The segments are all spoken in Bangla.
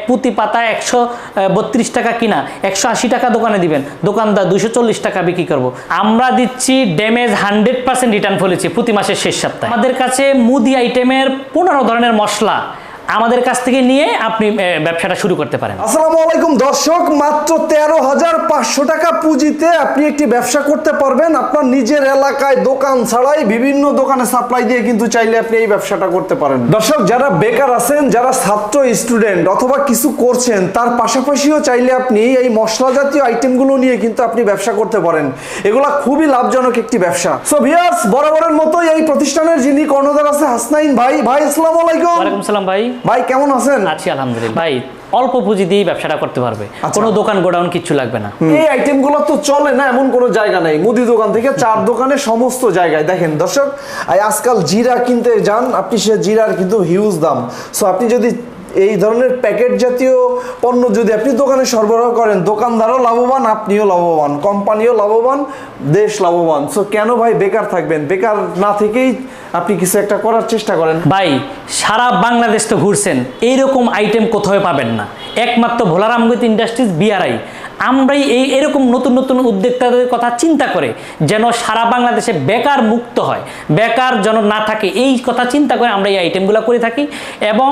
পুঁতি পাতা 132 টাকা কিনা 180 টাকা দোকানে দিবেন, দোকানদার 240 টাকা বিক্রি করবো। আমরা দিচ্ছি ড্যামেজ 100% রিটার্ন পলিসি প্রতি মাসের শেষ সপ্তাহে। আমাদের কাছে মুদি আইটেমের 15 ধরনের মশলা আমাদের কাছ থেকে নিয়ে আপনি ব্যবসাটা শুরু করতে পারেন। আসসালামু আলাইকুম দর্শক, মাত্র 13,500 টাকা পুঁজিতে আপনি একটি ব্যবসা করতে পারবেন। আপনার নিজের এলাকায় দোকান ছাড়াই বিভিন্ন দোকানে সাপ্লাই দিয়ে কিন্তু চাইলে আপনি এই ব্যবসাটা করতে পারেন। দর্শক, যারা বেকার আছেন, যারা ছাত্র স্টুডেন্ট অথবা কিছু করছেন, তার পাশাপাশিও চাইলে আপনি এই মশলা জাতীয় আইটেমগুলো নিয়ে কিন্তু আপনি ব্যবসা করতে পারেন। এগুলা খুবই লাভজনক একটি ব্যবসা। সো ভিউয়ার্স, বরাবরের মতোই এই প্রতিষ্ঠানের যিনি কর্ণধার আছে হাসনাইন ভাই। ভাই আসসালামু আলাইকুম। ওয়ালাইকুম সালাম ভাই। ভাই কেমন আছেন? আছি আলহামদুলিল্লাহ। ভাই অল্প পুঁজি দিয়ে ব্যবসাটা করতে পারবে, কোনো দোকান গোডাউন কিছু লাগবে না। এই আইটেমগুলো তো চলে না এমন কোনো জায়গা নেই, মুদি দোকান থেকে চার দোকানে সমস্ত জায়গায়। দেখেন দর্শক, আজকাল জিরা কিনতে যান আপনি, সে জিরার কিন্তু হিউজ দাম। সো আপনি যদি এই ধরনের প্যাকেট জাতীয় পণ্য যদি আপনি দোকানে সরবরাহ করেন, দোকানদারও লাভবান, আপনিও লাভবান, কোম্পানিও লাভবান, দেশ লাভবান। সো কেন ভাই বেকার থাকবেন? বেকার না থেকেই আপনি কিছু একটা করার চেষ্টা করেন। ভাই সারা বাংলাদেশ তো ঘুরছেন, এইরকম আইটেম কোথাও পাবেন না। একমাত্র ভোলার আমগতি ইন্ডাস্ট্রিজ বিআরআই আমরাই এরকম নতুন নতুন উদ্যোক্তাদের কথা চিন্তা করে যেন সারা বাংলাদেশে বেকার মুক্ত হয়, বেকার যেন না থাকে, এই কথা চিন্তা করে আমরা এই আইটেমগুলো করে থাকি এবং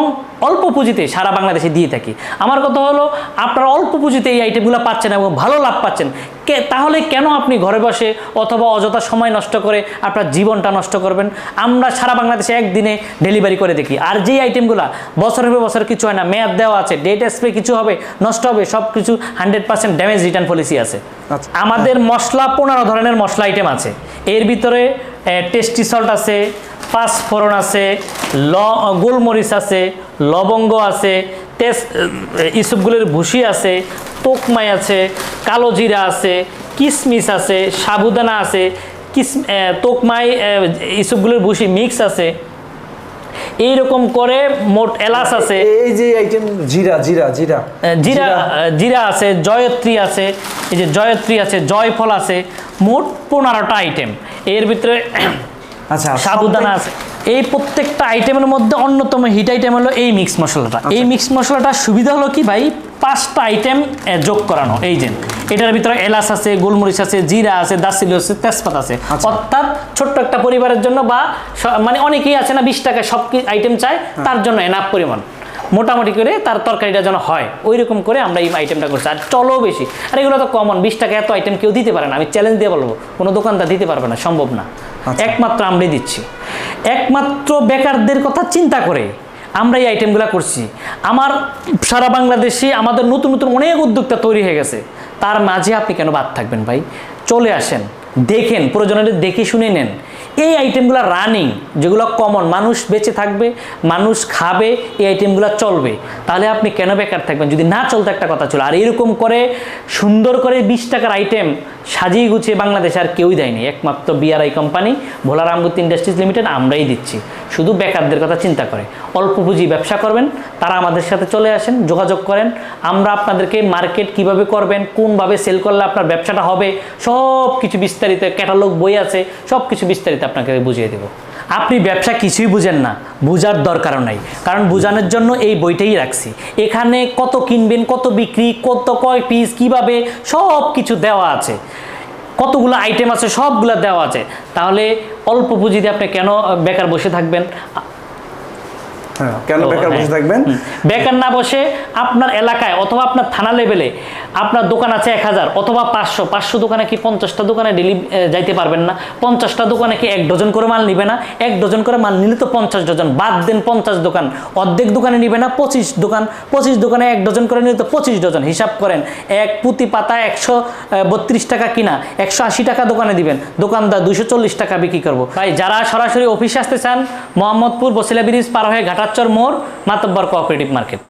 অল্প পুঁজিতে সারা বাংলাদেশে দিয়ে থাকি। আমার কথা হলো, আপনারা অল্প পুঁজিতে এই আইটেমগুলো পাচ্ছেন এবং ভালো লাভ পাচ্ছেন, তাহলে কেন আপনি ঘরে বসে অথবা অযথা সময় নষ্ট করে আপনার জীবনটা নষ্ট করবেন? আমরা সারা বাংলাদেশে একদিনে ডেলিভারি করে দেখি। আর যেই আইটেমগুলো বছরের পর বছর কিছু হয় না, মেয়াদ দেওয়া আছে, ডেট স্প্রে কিছু হবে, নষ্ট হবে, সব কিছু 100% ড্যামেজ রিটার্ন পলিসি আছে। আমাদের মশলা 15 ধরনের মশলা আইটেম আছে। এর ভিতরে টেস্টি সল্ট আছে, পাঁচফোড়ন আছে, গোলমরিচ আছে, লবঙ্গ আছে, ইসবগুলের ভুসি আছে, তোকমাই আছে, কালো জিরা আছে, কিশমিশ আছে, সাবুদানা আছে, তোকমাই ইসবগুলের ভুসি মিক্স আছে, এইরকম করে মোট এলাচ আছে। এই যে আইটেম জিরা জিরা জিরা জিরা জিরা আছে, জয়ত্রী আছে, এই যে জয়ত্রী আছে, জয়ফল আছে, মোট 15টা আইটেম। এর ভিতরে আচ্ছা সাবুদানা আছে। এই প্রত্যেকটা আইটেমের মধ্যে অন্যতম হিট আইটেম হলো এই মিক্স মশলাটা। এই মিক্স মশলাটার সুবিধা হলো কি ভাই, 5টা আইটেম যোগ করানো। এই যে এটার ভিতরে এলাচ আছে, গোলমরিচ আছে, জিরা আছে, দারচিনি আছে, তেজপাতা আছে। অর্থাৎ ছোট্ট একটা পরিবারের জন্য বা মানে অনেকেই আছে না 20 টাকায় সব আইটেম চায়, তার জন্য এনাফ পরিমাণ মোটামুটি করে তার তরকারিটা যেন হয়, ওই রকম করে আমরা এই আইটেমটা করছি। আর চলো বেশি, আর এগুলো তো কমন, 20 টাকা এত আইটেম কেউ দিতে পারে না। আমি চ্যালেঞ্জ দিয়ে বলবো, কোনো দোকানদার দিতে পারবে না, সম্ভব না। একমাত্র আমরাই দিচ্ছি, একমাত্র বেকারদের কথা চিন্তা করে আমরা এই আইটেমগুলো করছি। আমার সারা বাংলাদেশে আমাদের নতুন নতুন অনেক উদ্যোক্তা তৈরি হয়ে গেছে, তার মাঝে আপনি কেন বাদ থাকবেন ভাই? চলে আসেন, দেখেন, প্রয়োজনে দেখে শুনে নেন। এই আইটেমগুলো রানিং, যেগুলো কমন, মানুষ বেঁচে থাকবে, মানুষ খাবে, এই আইটেমগুলো চলবে, তাহলে আপনি কেন বেকার থাকবেন? যদি না চলতে একটা কথা চলে। আর এরকম করে সুন্দর করে 20 টাকার আইটেম সাজিয়ে গুছিয়ে বাংলাদেশে আর কেউই দেয়নি, একমাত্র বিআরআই কোম্পানি, ভোলার আমগতি ইন্ডাস্ট্রিজ লিমিটেড, আমরাই দিচ্ছি। শুধু বেকারদের কথা চিন্তা করে অল্প পুঁজি ব্যবসা করবেন, তারা আমাদের সাথে চলে আসেন, যোগাযোগ করেন। আমরা আপনাদেরকে মার্কেট কিভাবে করবেন, কোনভাবে সেল করলে আপনার ব্যবসাটা হবে, সব কিছু বিস্তারিত ক্যাটালগ বই আছে, সব কিছু বিস্তারিত আপনাকে বুঝিয়ে দেব। আপনি ব্যবসা কিছুই বুঝেন না, বোঝার দরকারও নাই, কারণ বোঝানোর জন্য এই বইটাই রাখছি। এখানে কত কিনবেন, কত বিক্রি, কত কয় পিস, কিভাবে, সব কিছু দেওয়া আছে, কতগুলো আইটেম আছে, সবগুলো দেওয়া আছে। তাহলে অল্প পুঁজিতে আপনি কেন বেকার বসে থাকবেন? কেন বেকার বসে থাকবেন? বেকার না বসে আপনার এলাকায় অথবা আপনার থানা লেভেলে আপনার দোকান আছে 1000 অথবা 500 দোকানে কি 50টা দোকানে ডেলি যাইতে পারবেন না? 50টা দোকানে কি 1 ডজন করে মাল নিবে না? 1 ডজন করে মাল নিলে তো 50 ডজন, বাদ দেন 50 দোকান, অর্ধেক দোকানে নিবে না, 25 দোকানে 1 ডজন করে নিলে তো 25 ডজন। হিসাব করেন, এক পুঁতি পাতা 132 টাকা কিনা 180 টাকা দোকানে দিবেন, দোকানদার 240 টাকা বিক্রি করবো। ভাই যারা সরাসরি অফিসে আসতে চান, মোহাম্মদপুর বসিলা ব্রিজ পার হয়ে ঘাটাচর মোড়, মাতব্বর কোঅপারেটিভ মার্কেট।